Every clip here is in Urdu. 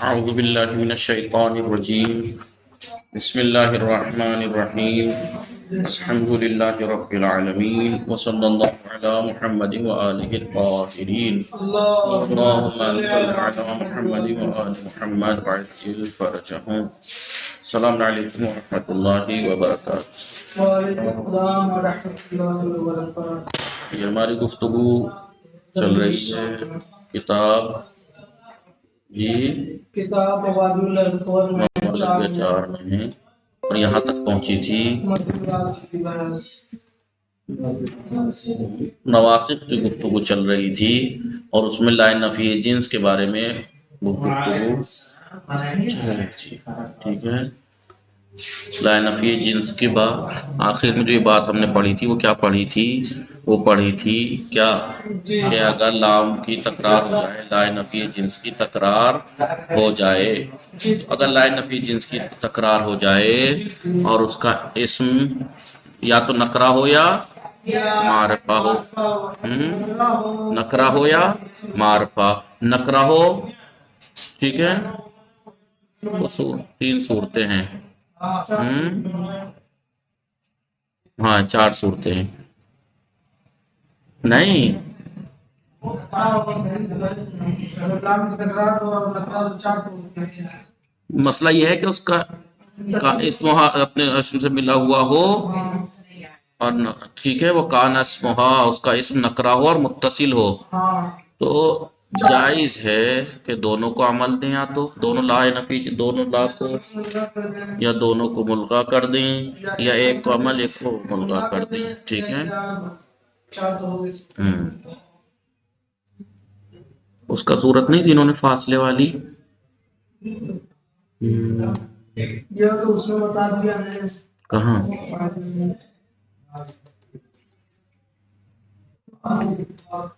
اعوذ باللہ من الشیطان الرجیم بسم اللہ الرحمن الرحیم الحمد للہ رب العالمین وصلی اللہ علی محمد وآلہ الطاہرین اللہم صل علی محمد وآل محمد وعجل فرجہم۔ السلام علیکم ورحمۃ اللہ وبرکاتہ۔ وعلیکم السلام ورحمۃ اللہ وبرکاتہ۔ یہ ہماری گفتگو چل رہی ہے کتاب کتاب مواد چار میں، اور یہاں تک پہنچی تھی نواسخ کی گفتگو چل رہی تھی، اور اس میں لا نفی جنس کے بارے میں گفتگو چل رہی تھی۔ ٹھیک ہے، لا نفی جنس کے بعد آخر میں جو یہ بات ہم نے پڑھی تھی وہ کیا پڑھی تھی؟ وہ پڑھی تھی کیا کہ اگر لام کی تکرار ہو جائے، لا نفی جنس کی تکرار ہو جائے، اگر لا نفی جنس کی تکرار ہو جائے اور اس کا اسم یا تو نکرہ ہو یا معرفہ ہو، نکرہ ہو یا معرفہ، نکرہ ہو، ٹھیک ہے، تین صورتیں ہیں، ہاں چار صورتیں ہیں، نہیں مسئلہ یہ ہے کہ اس کا اسمہا اپنے اسم سے ملا ہوا ہو، اور ٹھیک ہے وہ کان اسمہا اس کا اسم نکرہ ہو اور متصل ہو، تو جائز ہے کہ دونوں کو عمل دیں، یا تو دونوں لا نفی دونوں لا کو یا دونوں کو ملغا کر دیں، یا ایک کو عمل ایک کو ملغا کر دیں، ٹھیک ہے۔ اس کا صورت نہیں تھی انہوں نے فاصلے والی، کہاں؟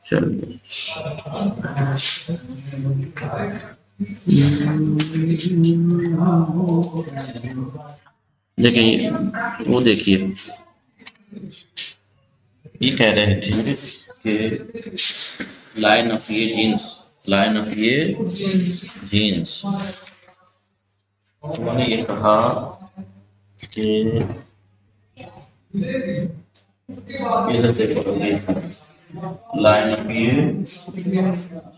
چلیے دیکھیے، وہ دیکھیے یہ کہہ رہے تھے کہ لا نفی جنس، لا نفی جنس، انہوں نے یہ کہا کہ ادھر سے پڑھو گے لا نفی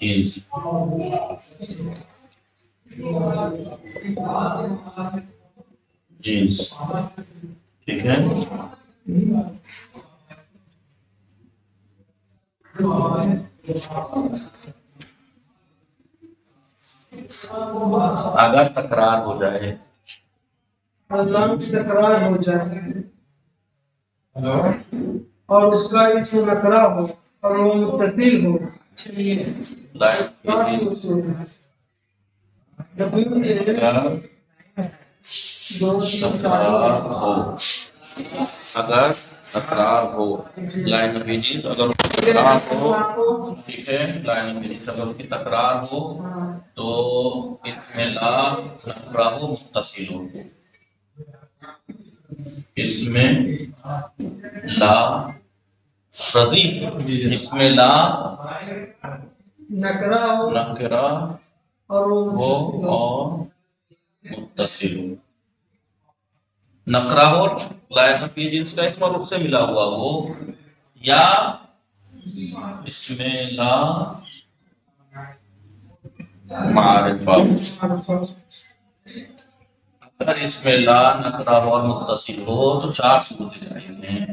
جنس، جنس، ٹھیک ہے، اگر تکرار ہو جائے، تکرار ہو جائے اور اس کا اسم نکرہ ہو اور وہ متصل ہو، اگر تکرار ہو لا نفی جنس، اگر تکرار ہو، ٹھیک ہے، لا نفی جنس اگر اس کی تکرار ہو تو اس میں لا نکرہ ہو متصل ہو، اس میں لا رضی، اس میں لا نکرہ ہو اور متصل ہو، نکرہ ہو لا نفی جنس کا اسم اور اس سے ملا ہوا ہو، یا اس میں لا معرفہ، اگر اس میں لا نکرہ ہو اور متصل ہو تو چار صورتیں جائز ہیں،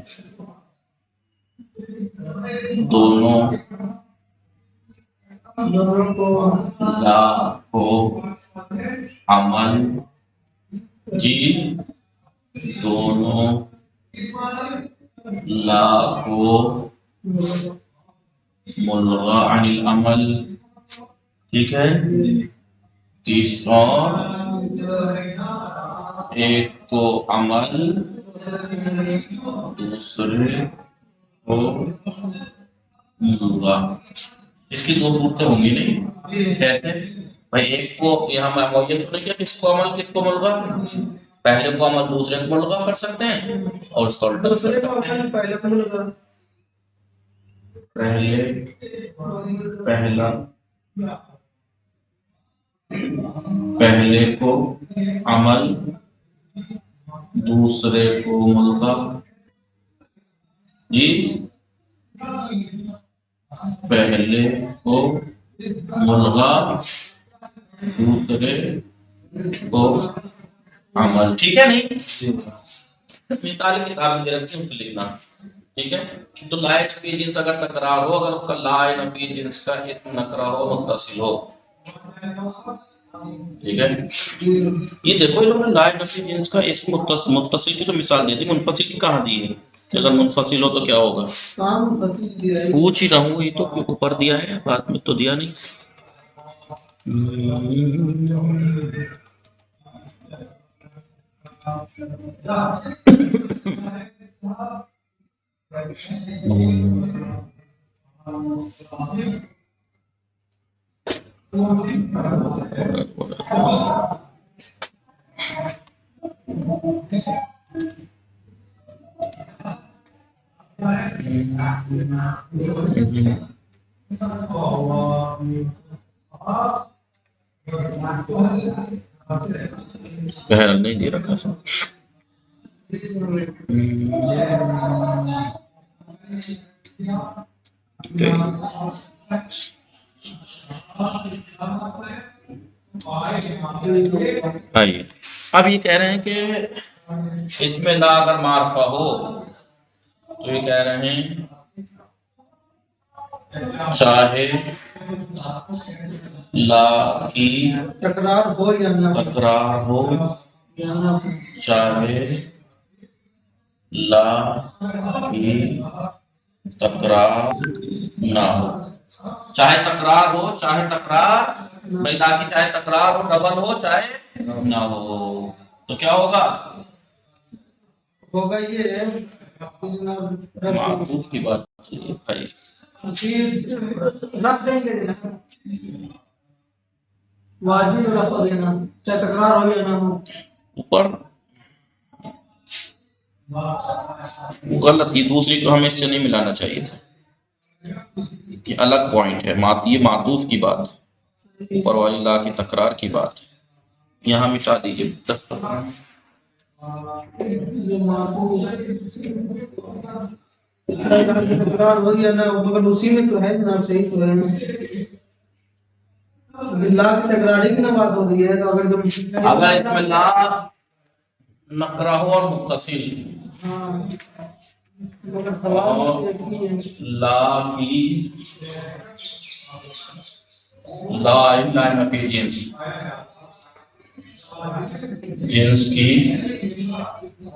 دونوں لا کو عمل جی، دونوں لا کو ملغا عن العمل، ٹھیک ہے، تیسرا ایک کو عمل دوسرے کو ملغا، اس کی دو صورتیں ہوں گی نہیں، جیسے بھائی ایک کو یہاں میں معین تو نہیں کیا کس کو عمل کس کو ملغا، پہلے کو عمل دوسرے کو ملغا کر سکتے ہیں، اور اس کا الٹا کر سکتے ہیں، پہلا پہلے کو عمل دوسرے کو ملغا جی پہلے کو ملغا دوسرے کو عمل ٹھیک ہے نہیں مثال کتاب میں رکھتی ہوں تو لکھنا ٹھیک ہے تو لائے نفی جنس اگر تکرار ہو اگر اس کا لائے نفی جنس کا اسم نکرہ ہو متصل ہو ٹھیک ہے یہ دیکھو انہوں نے لائے نفی جنس کا اسم متصل کی تو مثال دی تھی منفصل کی کہاں دی ہے اگر منفصل ہو تو کیا ہوگا پوچھ ہی رہا ہوں یہ تو اوپر دیا ہے بعد میں تو دیا نہیں بہرحال نہیں دے رکھا سب آئیے اب یہ کہہ رہے ہیں کہ اس میں لا اگر معرفہ ہو تو یہ کہہ رہے ہیں چاہے لا کی تکرار ہو یا نہ تکرار ہو چاہے لا کی تکرار نہ ہو چاہے تکرار ہو چاہے تکرار بھائی لا کی چاہے تکرار ہو ڈبل ہو چاہے نہ ہو تو کیا ہوگا ہوگا یہ معطوف کی بات چلیے بھائی رکھ دیں گے واجب رکھ دینا چاہے تکرار ہو یا نہ ہو اوپر غلط یہ دوسری کو ہمیں اس سے نہیں ملانا چاہیے تھا یہ الگ پوائنٹ ہے یہ معطوف کی بات اوپر والی لا کی تکرار کی بات یہاں مٹا دیجیے تکرار ہو یا نہ ہو مگر اسی میں تو ہے جناب صحیح تو ہے لا کی تکراری کی نہ بات ہو رہی ہے تو اگر اس میں لا نکرہ ہو اور متصل اور لا کی لا نفی جنس کی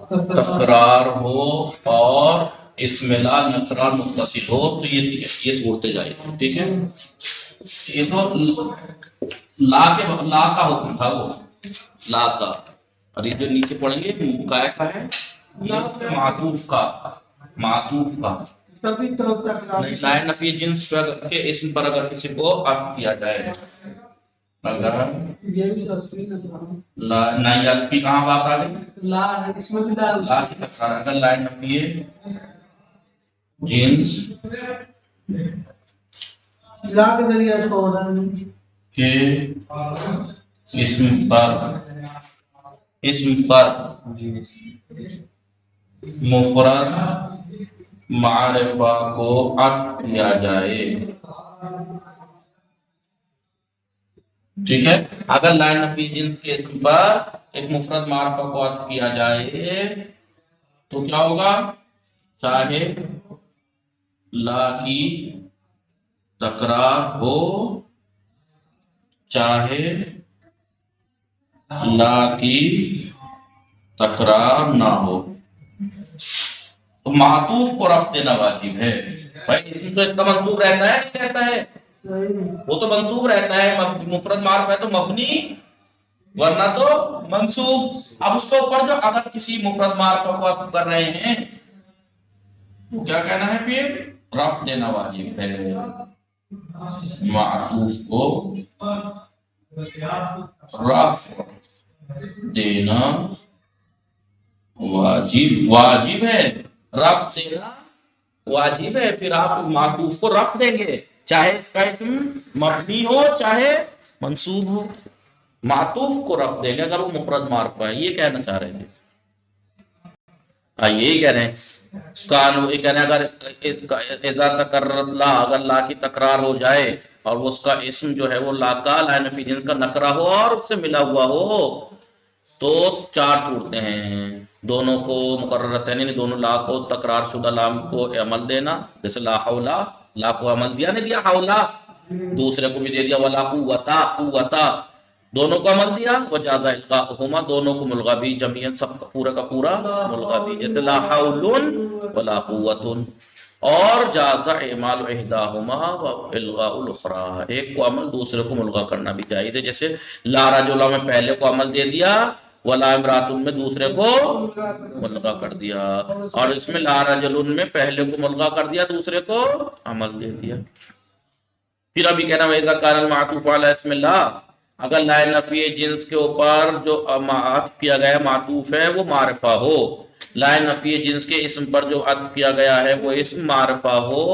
تکرار ہو اور اس میں لا نکرہ متصل ہو تو یہ صورتیں جائے ٹھیک ہے یہ تو لا کا حکم تھا وہ لا کا اور یہ جو نیچے پڑھیں گے کا ہے معطوف کا تبھی تو تکرار نہیں لائے نفی جنس کے اسم پر اگر کسی کو عطف کیا جائے اگر یہ بھی سوچتی ہے نہیں عطفی کہاں بات آ گئی لا ہے اس میں بھی لا کی تکرار اگر لائے نفی جنس لا کے ذریعے ہو رہا ہے کہ اسم پر مفرد معرفہ کو عطف کیا جائے ٹھیک ہے اگر لا نفی جنس کے اسم پر ایک مفرد معرفہ کو عطف کیا جائے تو کیا ہوگا چاہے لا کی تکرار ہو چاہے لا کی تکرار نہ ہو تو معطوف کو رفع دینا واجب ہے بھائی اس میں تو اس کا منصوب رہتا ہے نہیں رہتا ہے وہ تو منصوب رہتا ہے مفرد معرفہ ہے تو مبنی ورنہ تو منصوب اب اس کے اوپر جو اگر کسی مفرد معرفہ کو عطف کر رہے ہیں تو کیا کہنا ہے پھر رفع دینا واجب ہے معطوف کو رفع دینا واجب ہے رفع دینا واجب ہے پھر آپ معطوف کو رفع دیں گے چاہے اس کا اسم مبنی ہو چاہے منصوب ہو معطوف کو رفع دیں گے اگر وہ مفرد معرفہ ہے، یہ کہنا چاہ رہے تھے. یہی کہہ رہے ہیں کانو، یہ کہہ رہے ہیں اگر اذا تکررت لا، اگر لا کی تکرار ہو جائے اور اس کا اسم جو ہے وہ لا کا لا نفی جنس کا نکرہ ہو اور اس سے ملا ہوا ہو تو چار صورتیں ہیں. دونوں کو مقررتین، یعنی دونوں لا کو تکرار شدہ لام کو عمل دینا، جیسے لا حولا، لا کو عمل دیا، نہیں دیا حولا، دوسرے کو بھی دے دیا ولا قوتا، قوتا دونوں کو عمل دیا، وجاز الغاءہما دونوں کو ملغا بھی، جميعا سب کا پورا ملغا بھی، جیسے لا حول ولا قوت. اور جاز اعمال احداہما والغاء الاخری، ایک کو عمل دوسرے کو ملغا کرنا بھی جائز ہے، جیسے لا رجل میں پہلے کو عمل دے دیا، ولا امرات میں دوسرے کو ملغا کر دیا، اور اس میں لا رجل میں پہلے کو ملغا کر دیا دوسرے کو عمل دے دیا. پھر ابھی کہنا وَإِذَا كَانَ الْمَعْطُوفُ عَلَى اسْمِ اللَّهِ، اگر لا نفی جنس کے اوپر جو عطف کیا گیا معطوف ہے وہ معرفہ ہو، لا نفی جنس کے اسم پر جو عطف کیا گیا ہے وہ اسم معرفہ ہو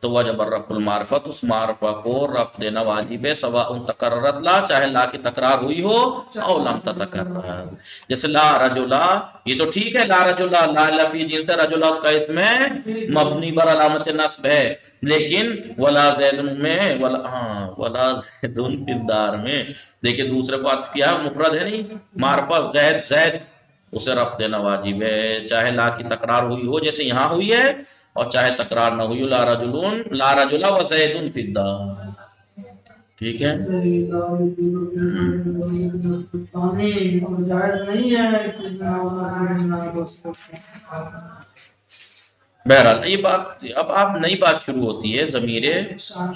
تو وجب الرفع المعرفہ، اس معرفہ کو رفع دینا واجب ہے، سواء تکررت لا، چاہے لا کی تکرار ہوئی ہو او لم تتکرر. جیسے لا رجلا، یہ تو ٹھیک ہے لا رجلا لا نفی جنس ہے، رجلا اس کا اسم ہے مبنی بر علامت نصب ہے، لیکن ولا زید میں ولا زید فی الدار میں دیکھیں دوسرے کو عطف کیا مفرد ہے نہیں معرفہ، زید زید، اسے رفع دینا واجب ہے، چاہے لا کی تکرار ہوئی ہو جیسے یہاں ہوئی ہے، اور چاہے تکرار نہ ہوئی ہو، لا رجل و زید فی الدار. ٹھیک ہے، جائز نہیں ہے. بہرحال یہ بات اب آپ نئی بات شروع ہوتی ہے، ضمیر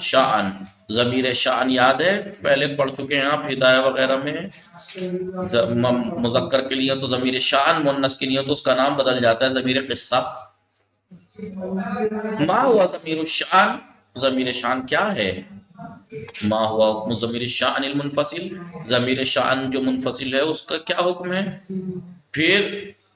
شأن. ضمیر شأن یاد ہے پہلے پڑھ چکے ہیں آپ ہدایہ وغیرہ میں، مذکر کے لیے تو ضمیر شأن، مؤنث کے لیے تو اس کا نام بدل جاتا ہے ضمیر قصہ. ما ہوا ضمیر الشأن، ضمیر شأن کیا ہے؟ ما ہوا حکم ضمیر الشأن المنفصل، ضمیر شأن جو منفصل ہے اس کا کیا حکم ہے؟ پھر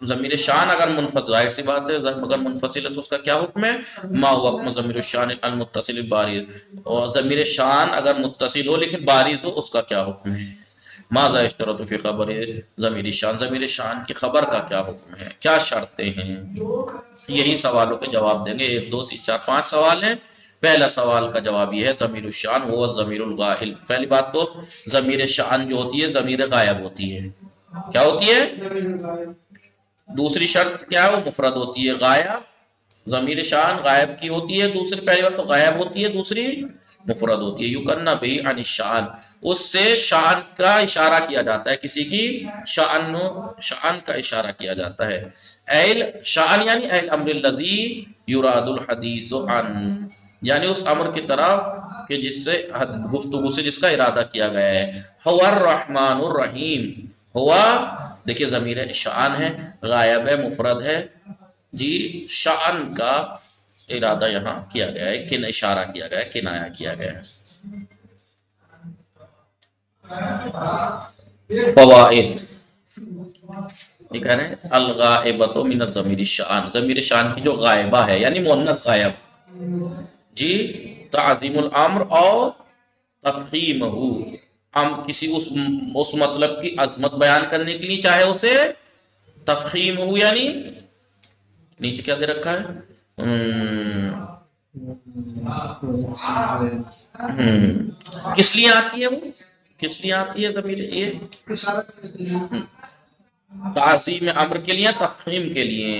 ضمیر شان اگر منفصل، ظاہر سی بات ہے اگر منفصل ہے تو اس کا کیا حکم ہے؟ ما ہوا حکم ضمیر الشان المتصل البارز، اور ضمیر شان اگر متصل ہو لیکن بارز ہو اس کا کیا حکم ہے؟ ماذا اشترط فی خبر ضمیر شان، ضمیر شان کی خبر کا کیا حکم ہے، کیا شرطیں ہیں؟ یہی سوالوں کے جواب دیں گے، 1 2 3 4 5 سوال ہیں. پہلا سوال کا جواب یہ ہے ضمیر الشان ہوا ضمیر الغائب. پہلی بات تو ضمیر شان جو ہوتی ہے ضمیر غائب ہوتی ہے، کیا ہوتی ہے؟ دوسری شرط کیا ہے؟ وہ مفرد ہوتی ہے. غائب ضمیر شان غائب کی ہوتی ہے، دوسری پہلی بات تو غائب ہوتی ہے، دوسری مفرد ہوتی ہے. یکنہ بہ عن الشان، اس سے شان کا اشارہ کیا جاتا ہے، کسی کی شان کا اشارہ کیا جاتا ہے. ایل شان یعنی ایل امر الذی یراد الحدیث عن، یعنی اس امر کی طرف کہ جس سے گفتگو سے جس کا ارادہ کیا گیا ہے. هو الرحمن الرحیم، ہوا دیکھیے ضمیر شان ہے، غائب ہے، مفرد ہے جی، شان کا ارادہ یہاں کیا گیا ہے، کن اشارہ کیا گیا ہے، کنایا کیا گیا ہے. فوائد یہ کہہ رہے ہیں الغائبۃ من الضمیر الشان، ضمیر شان کی جو غائبہ ہے یعنی مؤنث غائب جی، تعظیم الامر اور تفخیمہ، کسی اس مطلب کی عظمت بیان کرنے کے لیے چاہے اسے تفخیم ہو، یعنی نیچے کیا دے رکھا ہے کس لیے آتی ہے، وہ کس لیے آتی ہے ضمیر یہ تعظیم امر کے لیے، تفخیم کے لیے،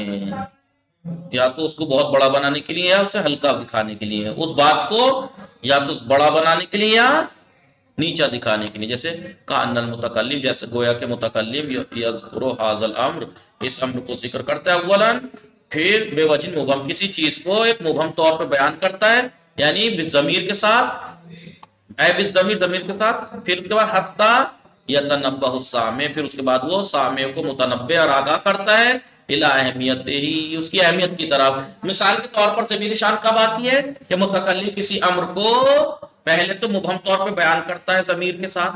یا تو اس کو بہت بڑا بنانے کے لیے یا اسے ہلکا دکھانے کے لیے، اس بات کو یا تو بڑا بنانے کے لیے یا نیچا دکھانے کے لیے. جیسے کأن المتکلم، جیسے گویا کہ متکلم یذکر ھذا الامر، اس امر کو ذکر کرتا ہے اولا، پھر بے وجہ مبہم، کسی چیز کو ایک مبہم طور پر بیان کرتا ہے یعنی بالضمیر کے ساتھ، اے بالضمیر ضمیر کے ساتھ، پھر اس کے بعد حتی یتنبہ السامع، پھر اس کے بعد وہ سامع کو متنبہ اور آگاہ کرتا ہے الی اہمیت ہی، اس کی اہمیت کی طرف. مثال کے طور پر ضمیر شان کب آتی ہے کہ متکلم کسی امر کو پہلے تو مبہم طور پہ بیان کرتا ہے ضمیر کے ساتھ،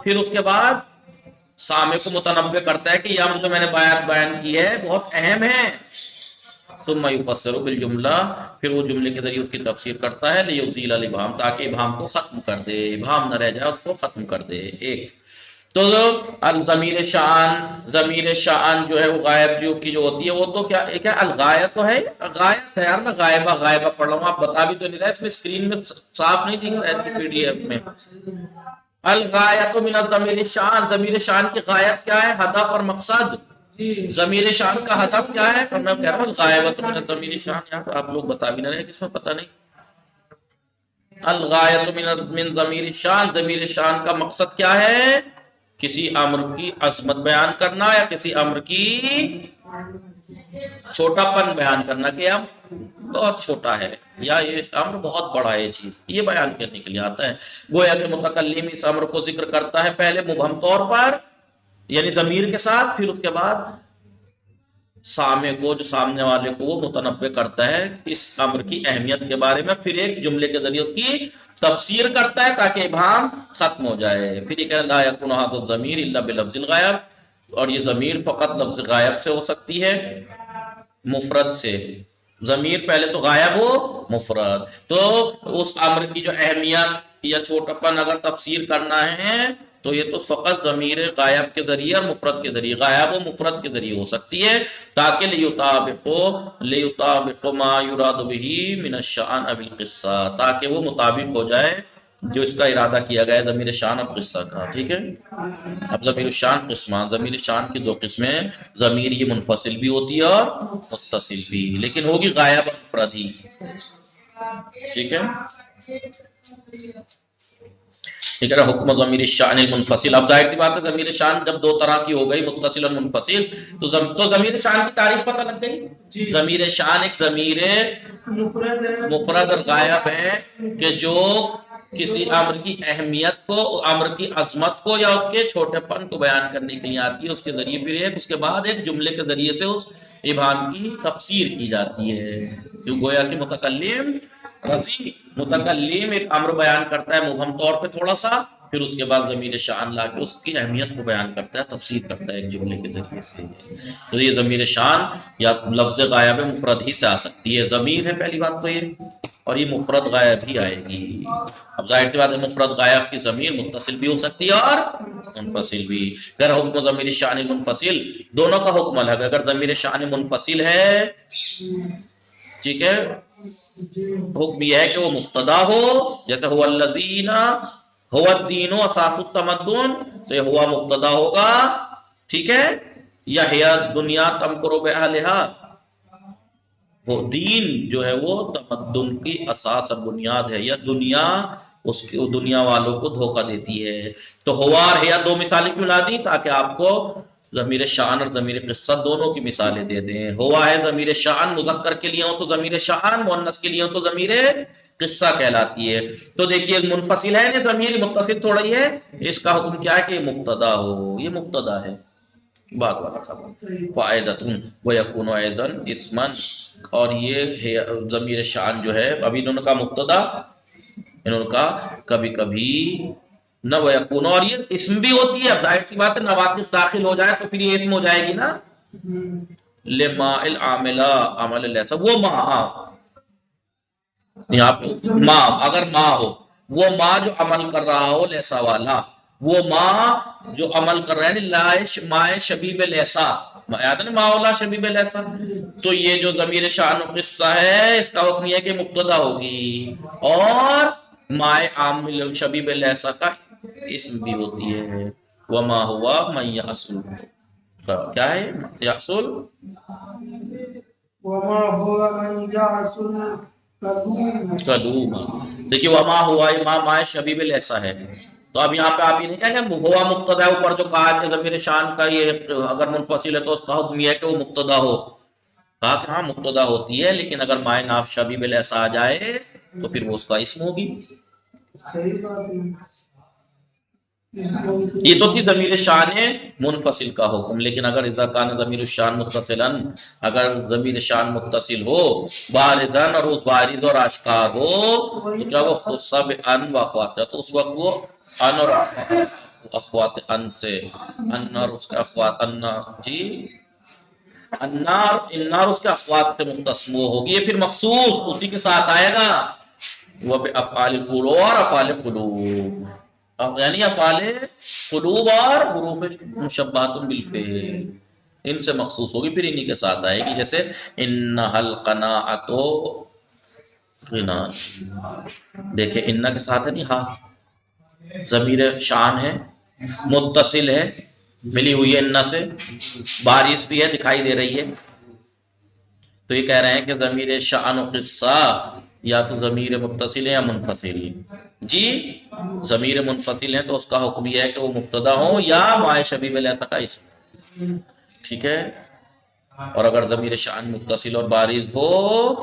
پھر اس کے بعد سامع کو متنبہ کرتا ہے کہ یہ امر جو میں نے بیان کی ہے بہت اہم ہے، ثم یفسر بالجملہ، پھر وہ جملے کے ذریعے اس کی تفسیر کرتا ہے، لیزیل الابہام، تاکہ ابہام کو ختم کر دے، ابہام نہ رہ جائے، اس کو ختم کر دے۔ ایک تو ضمیر شان جو ہے وہ غائب جو کی جو ہوتی ہے وہ تو کیا ایک ہے الغایت تو ہے، غایت ہے یار، میں غائبہ غائبہ پڑھ رہا ہوں، آپ بتا بھی تو نہیں رہا، اس میں اسکرین میں صاف نہیں دکھ رہا ہے اس کی پی ڈی ایف میں۔ الغایت من الضمیر شان، ضمیر شان کی غایت کیا ہے؟ ہدف اور مقصد۔ ضمیر شان کا ہدف کیا ہے؟ اور میں کہہ رہا ہوں الغایت من الضمیر شان، یہاں پہ آپ لوگ بتا بھی نہ رہے کس میں پتہ نہیں۔ الغایت من ضمیر شان، ضمیر شان کا مقصد کیا ہے؟ کسی امر کی عظمت بیان کرنا یا کسی امر کی چھوٹا پن بیان کرنا کہ اب بہت چھوٹا ہے یا یہ امر بہت بڑا ہے، یہ چیز یہ بیان کرنے کے لیے آتا ہے۔ گویا کہ متکلم اس امر کو ذکر کرتا ہے پہلے مبہم طور پر یعنی ضمیر کے ساتھ، پھر اس کے بعد سامع کو جو سامنے والے کو وہ متنبع کرتا ہے اس امر کی اہمیت کے بارے میں، پھر ایک جملے کے ذریعے اس کی تفسیر کرتا ہے تاکہ ابہام ختم ہو جائے۔ پھر یہ کہہ لا یکون ھذا الضمیر الا بلفظ الغائب، اور یہ ضمیر فقط لفظ غائب سے ہو سکتی ہے، مفرد سے۔ ضمیر پہلے تو غائب ہو مفرد، تو اس امر کی جو اہمیت یا چھوٹا پن اگر تفسیر کرنا ہے تو یہ تو فقط ضمیر غائب کے ذریعے اور مفرد کے ذریعے، غائب و مفرد کے ذریعے ہو سکتی ہے، تاکہ لیطابق ما یراد به من الشأن او القصہ، تاکہ وہ مطابق ہو جائے جو اس کا ارادہ کیا گیا ہے ضمیر شان اور قصہ کا۔ ٹھیک ہے، اب ضمیر الشان قسمان، ضمیر شان کی دو قسمیں، ضمیر یہ منفصل بھی ہوتی ہے اور متصل بھی، لیکن ہوگی غائب اور مفرد ہی۔ ٹھیک ہے، ٹھیک ہے، حکم ضمیر الشان المنفصل۔ اب ظاہر سی بات ہے ضمیر شان جب دو طرح کی ہو گئی، متصل اور منفصل، تو ضمیر شان کی تعریف پتہ لگ گئی۔ ضمیر شان ایک ضمیر مفرد اور غائب ہے کہ جو کسی امر کی اہمیت کو، امر کی عظمت کو یا اس کے چھوٹے پن کو بیان کرنے کے لیے آتی ہے، اس کے ذریعے پھر ایک اس کے بعد ایک جملے کے ذریعے سے اس ابہام کی تفسیر کی جاتی ہے۔ جو گویا کہ متکلم ایک امر بیان کرتا ہے مبہم طور پہ تھوڑا سا، پھر اس کے بعد ضمیر شان لا کے اس کی اہمیت کو بیان کرتا ہے، تفسیر کرتا ہے ایک جملے کے ذریعے سے۔ تو یہ ضمیر شان یا لفظ غائب مفرد ہی سے آ سکتی ہے، ضمیر ہے پہلی بات تو یہ، اور یہ مفرد غائب ہی آئے گی۔ اب ظاہر سی بات ہے مفرد غائب کی ضمیر متصل بھی ہو سکتی ہے اور منفصل بھی۔ اگر حکم ضمیر شان منفصل، دونوں کا حکم الگ ہے۔ اگر ضمیر شان منفصل ہے، ٹھیک ہے، حکم یہ ہے کہ وہ مبتدا ہو، جیسے هو الذین هو الدین اساس التمدن، تو یہ ہوا مبتدا ہوگا، ٹھیک ہے، یا ہے دنیا تمکر باہلھا، وہ دین جو ہے وہ تمدن کی اساس اور بنیاد ہے، یا دنیا اس کی دنیا والوں کو دھوکہ دیتی ہے۔ تو ہوا اور ہے دو مثالیں کیوں لا دی؟ تاکہ آپ کو ضمیر شان اور ضمیر قصہ دونوں کی مثالیں دے دیں۔ ہوا ہے ضمیر شان مذکر کے لیے ہو تو ضمیر شان، مؤنث کے لیے ہو تو ضمیر قصہ کہلاتی ہے۔ تو دیکھیے منفصل ہے یہ ضمیر، متصل تھوڑا ہی ہے، اس کا حکم کیا ہے کہ یہ مبتدا ہو، یہ مبتدا ہے بعد والا خبر۔ فائدتن ویکون ایضا اسما، اور یہ ضمیر شان جو ہے، ابھی انہوں نے کہا مبتدا، انہوں نے کہا کبھی کبھی نہ ویکون، اور یہ اسم بھی ہوتی ہے۔ اب ظاہر سی بات ہے نواقص داخل ہو جائے تو پھر یہ اسم ہو جائے گی نا، لما العاملہ عمل لیسا، وہ ماں، یہاں پہ ماں، اگر ماں ہو، وہ ماں جو عمل کر رہا ہو لیسا والا، وہ ماں جو عمل کر رہا ہے ماں شبیب لیسا، یاد ہے نا ماں اولا شبیب لیسا، تو یہ جو ضمیر شان و قصہ ہے اس کا حکم یہ ہے کہ مبتدا ہوگی، اور ماں عامل شبیب لیسا کا اسم بھی ہوتی ہے۔ وما ہوا من یحصل، کیا ہے یحصل؟ وما هو من يعصل کدوما، دیکھیے وما ہوا ماں شبیب لیسا ہے، تو اب یہاں پہ آپ یہ نہیں کہیں گے ہوا مبتدا ہے، اوپر جو کہا کہ ضمیر شان کا یہ اگر منفصل ہے تو اس کا حکم یہ ہے کہ وہ مبتدا ہو، کہا کہ ہاں مبتدا ہوتی ہے، لیکن اگر مائے ناف شبیب لیسا آ جائے تو پھر وہ اس کا اسم ہوگی۔ صحیح بات ہے۔ یہ تو تھی ضمیر شان منفصل کا حکم، لیکن اگر اذا کان ضمیر الشان متصلا، اگر ضمیر شان متصل ہو بارزن، اور اس بارز اور آشکار ہو، تو کیا وہ خص بان و اخوات، تو اس وقت وہ ان اور اخوات ان سے، ان اور اس کے اخوات ان، جی النار، النار اس کے افعال سے مختص وہ ہوگی، یہ پھر مخصوص اسی کے ساتھ آئے گا، وہ افعال القلوب اور افعال قلوب، یعنی افعال قلوب اور حروف مشبہات بالفعل ان سے مخصوص ہوگی، پھر انہی کے ساتھ آئے گی، جیسے انھا القناعۃ غنا، دیکھیں انّا کے ساتھ ہے نہیں ہاں، ضمیر شان ہے، متصل ہے، ملی ہوئی ہے انّا سے، بارش بھی ہے دکھائی دے رہی ہے، تو یہ کہہ رہے ہیں کہ ضمیر شان و قصہ یا تو ضمیر متصل ہے یا منفصل ہے، جی ضمیر منفصل ہے تو اس کا حکم یہ ہے کہ وہ مبتدا ہو یا مائع شبیہ الیسا کا اسم، ٹھیک ہے، اور اگر ضمیر شان متصل اور بارز ہو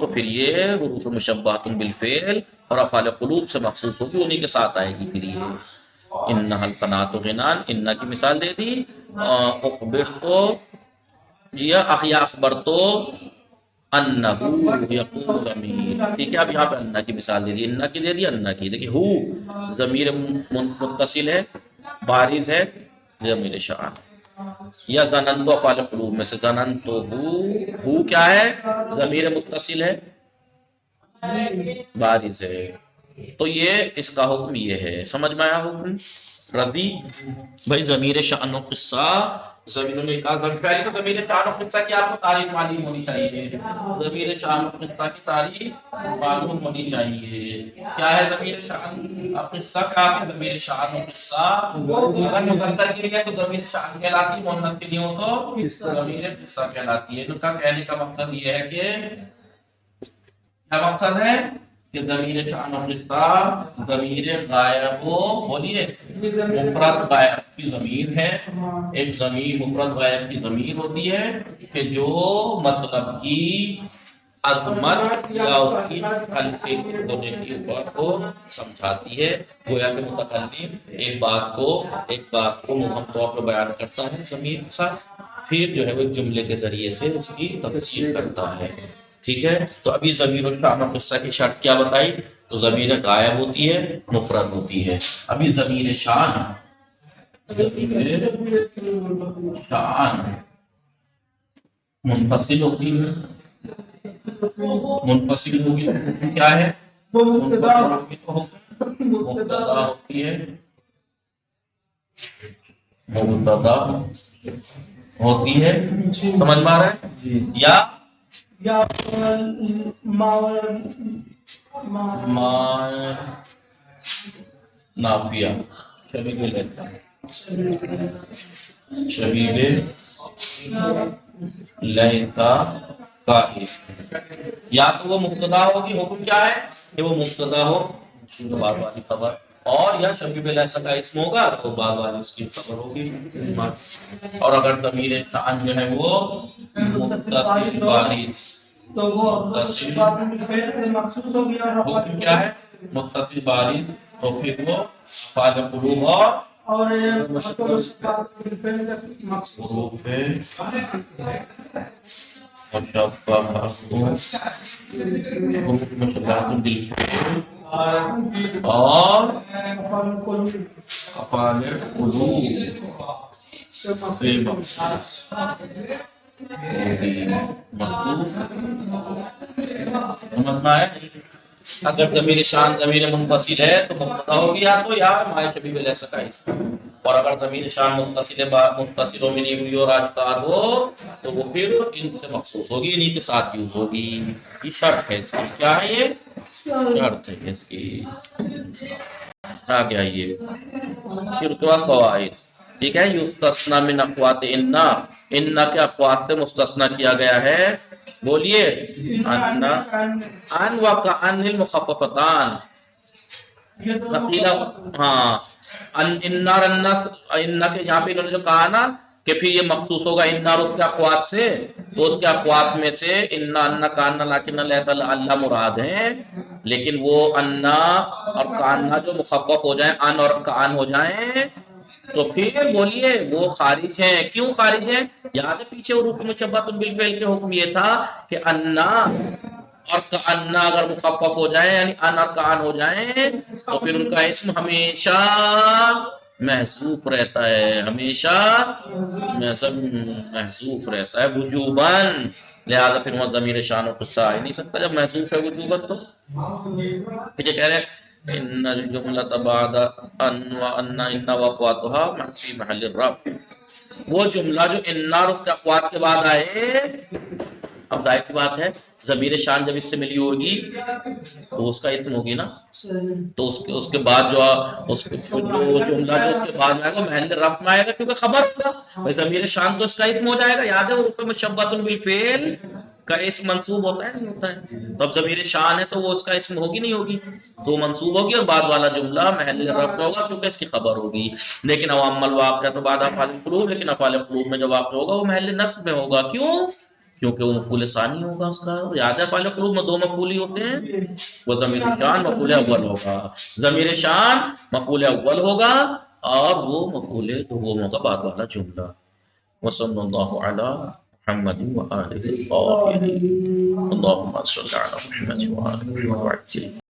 تو پھر یہ حروف مشبہات بالفعل اور افعال قلوب سے مخصوص ہوگی، انہی کے ساتھ آئے گی، پھر یہ انھا القناۃ غنان، انّا کی مثال دے دی، اخبر تو جی یا اخبر تو انہو یقول امیر، ٹھیک ہے، اب یہاں پہ انّا کی مثال دے دی، انّا کی دے دی، انّا کی، دیکھیں ہو ضمیر متصل ہے، بارز ہے، ضمیر شان، یا زنن تو افعال قلوب میں سے زنن تو ہو کیا ہے، ضمیر متصل ہے، بارز ہے، تو یہ اس کا حکم یہ ہے، سمجھ میں آیا حکم رضی بھائی؟ ضمیر شان و قصہ، زمینوں نے کہا پہلے تو ضمیر شان و قصہ کی آپ کو تعریف معلوم ہونی چاہیے، ضمیر شان و قصہ کی تعریف معلوم ہونی چاہیے، کیا ہے ضمیر شان و قصہ، کیا ہے ضمیر شان و قصہ، اگر مذکر کے لیے تو ضمیر شان کہلاتی ہے، مؤنث کے لیے ہو تو ضمیر قصہ کہلاتی ہے، ان کا کہنے کا مقصد یہ ہے کہ کیا مقصد ہے کہ ضمیر شان و قصہ ضمیر غائب ہو، بولیے مفرد غائب کی ضمیر ہے، ایک ضمیر مفرد غائب کی ضمیر ہوتی ہے کہ جو مطلب کی عظمت یا اس کی خلقی ہونے کے اوپر کو سمجھاتی ہے، گویا کہ متکلم ایک بات کو مبہم طور پر بیان کرتا ہے ضمیر کے ساتھ، پھر جو ہے وہ جملے کے ذریعے سے اس کی تفسیر کرتا ہے، ٹھیک ہے، تو ابھی ضمیر و شان و قصہ کی شرط کیا بتائی، تو ضمیر غائب ہوتی ہے، مفرد ہوتی ہے، ابھی ضمیر شان منفصل ہوتی ہے، منفصل ہوگی تو کیا ہے، مبتدا مبتدا ہوتی ہے، مبتدا ہوتی ہے، سمجھ میں آ رہا ہے، یا ما نافیہ شبیب لیسا کا اسم، یا تو وہ مبتدا ہوگی، حکم کیا ہے کہ وہ مبتدا ہو بعد والی خبر، اور یا شبیب لیسا کا اسم ہوگا تو بعد والی اس کی خبر ہوگی، اور اگر ضمیر شان جو ہے وہ متصل بارز، تو وہ مخصوص ہو گیا، حکم کیا ہے متصل بارز، تو پھر وہ افعال قلوب اور حروف مشبہات بالفعل اور افعال قلوب سے مخصوص ہوگی، سمجھ میں آیا؟ اگر ضمیر شان ضمیر منفصل ہے تو مبتدا ہوگی یا مائع شبیہ الیسا کا اسم، اور اگر ضمیر شان متصل و ملی ہوئی اور راجدار ہو تو وہ پھر ان سے مخصوص ہوگی، انہی کے ساتھ یوز ہوگی، یہ شرط ہے اس کی، کیا ہے یہ شرط ہے اس کی، آ گیا یہ، پھر اس کے بعد فوائد، ٹھیک ہے، یستثنی من اقوات انّا کے اقوات سے مستثنی کیا گیا ہے، بولیے ان و کان المخففتان، ہاں انّا کے یہاں پہ انہوں نے جو کہا نا کہ پھر یہ مخصوص ہوگا انّا اور اس کے اقوات سے، تو اس کے اقوات میں سے انّا کاننا لیکن اللہ مراد ہیں، لیکن وہ انّا اور کاننا جو مخفف ہو جائیں، ان اور کان ہو جائیں تو پھر بولیے وہ خارج ہیں، کیوں خارج ہیں، یاد ہے پیچھے حروف مشبہات بالفعل کے حکم یہ تھا کہ انّا اور کأنّا اگر مخفف ہو جائیں، یعنی ان اور کان ہو جائیں تو پھر ان کا اسم ہمیشہ محذوف رہتا ہے، ہمیشہ سب محذوف رہتا ہے وجوباً، لہذا پھر وہاں ضمیر شان و قصہ آ ہی نہیں سکتا جب محذوف ہے وجوباً۔ تو یہ کہہ رہے ہیں ان الجملۃ بعد ان وان ان واخواتها فی محل الرفع، وہ جملہ جو ان اور اس کے اخوات کے بعد آئے، اب ظاہر سی بات ہے ضمیر شان جب اس سے ملی ہوگی تو اس کا اسم ہوگی نا، تو اس کے بعد جو جو جملہ جو اس کے بعد میں آئے گا محل رفع میں آئے گا کیونکہ خبر ہوگا بھائی ضمیر شان تو اس کا اسم ہو جائے گا۔ یاد ہے وہ مشبہۃ بالفعل کا اسم منصوب ہوتا ہے نہیں ہوتا ہے، تو اب ضمیر شان ہے تو وہ اس کا اسم ہوگی نہیں ہوگی، تو وہ منصوب ہوگی اور بعد والا جملہ محل رفع ہوگا کیونکہ اس کی خبر ہوگی۔ لیکن عوام الواقع تو بعد افعال القلوب، لیکن افعال القلوب میں جو واقع ہوگا وہ محل نصب میں ہوگا، کیوں؟ کیونکہ وہ مفعول ثانی ہوگا اس کا۔ یاد ہے افعال القلوب میں دو مفعول ہی ہوتے ہیں، وہ ضمیر شان مفعول اول ہوگا، ضمیر شان مفعول اول ہوگا اور وہ مفعول دوم ہوگا بعد والا جملہ۔ وصلی اللہ علی محمد وآلہ الطاہرین، اللہم صل علی محمد وآلہ وسلم۔